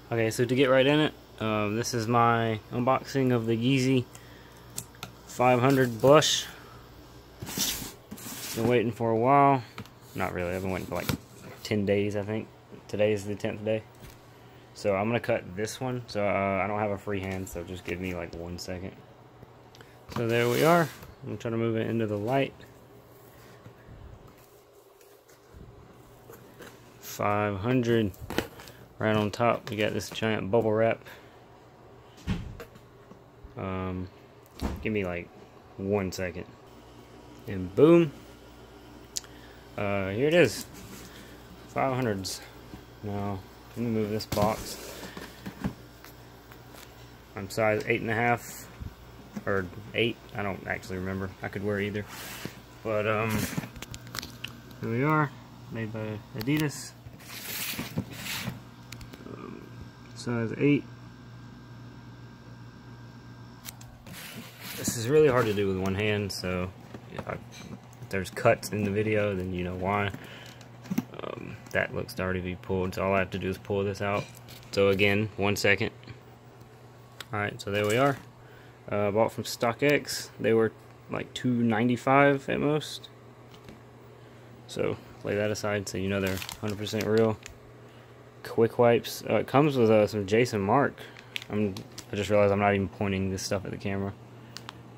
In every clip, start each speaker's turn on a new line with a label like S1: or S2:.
S1: Okay, so to get right in it, this is my unboxing of the Yeezy 500 Blush. Been waiting for a while. Not really, I've been waiting for like 10 days, I think. Today is the 10th day. So I'm gonna cut this one, so I don't have a free hand, so just give me like 1 second. So there we are. I'm gonna try to move it into the light. 500. Right on top, we got this giant bubble wrap. Give me like 1 second. And boom. Here it is. 500s. Now, let me move this box. I'm size 8.5 or 8. I don't actually remember. I could wear either. But here we are. Made by Adidas. Size 8. This is really hard to do with one hand, so if there's cuts in the video, then you know why. That looks to already be pulled, so all I have to do is pull this out. So again, 1 second. Alright, so there we are. Bought from StockX. They were like $2.95 at most. So lay that aside so you know they're 100% real. Quick wipes. It comes with some Jason Mark. I just realized I'm not even pointing this stuff at the camera.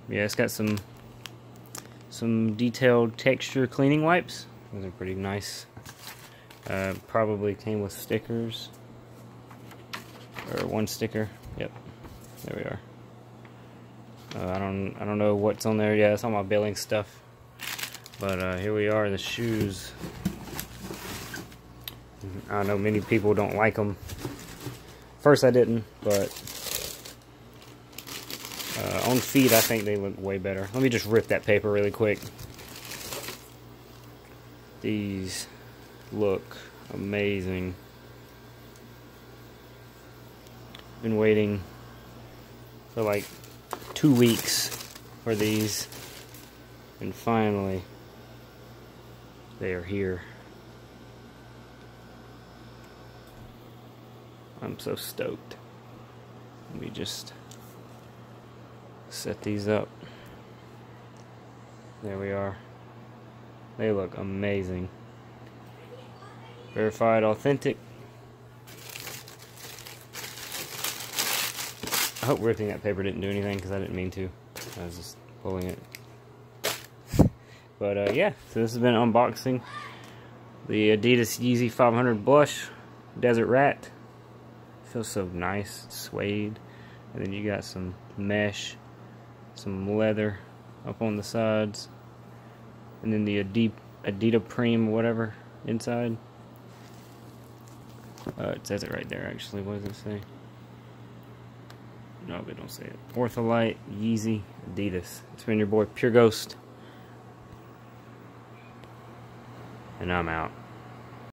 S1: Yeah, it's got some detailed texture cleaning wipes. Those are pretty nice. Probably came with stickers, or one sticker. Yep, there we are. I don't know what's on there. Yeah, it's all my billing stuff. But here we are. The shoes. I know many people don't like them. First I didn't, but on feet I think they look way better. Let me just rip that paper really quick. These look amazing. Been waiting for like 2 weeks for these, and finally they are here. I'm so stoked. Let me just set these up. There we are. They look amazing. Verified authentic. I hope ripping that paper didn't do anything, because I didn't mean to. I was just pulling it. But yeah, so this has been unboxing the Adidas Yeezy 500 Blush Desert Rat. Feels so nice, suede. And then you got some mesh, some leather up on the sides, and then the Adidas Prem whatever inside. It says it right there actually. What does it say? No, they don't say it. Ortholite, Yeezy, Adidas. It's been your boy Pure Ghost, and I'm out.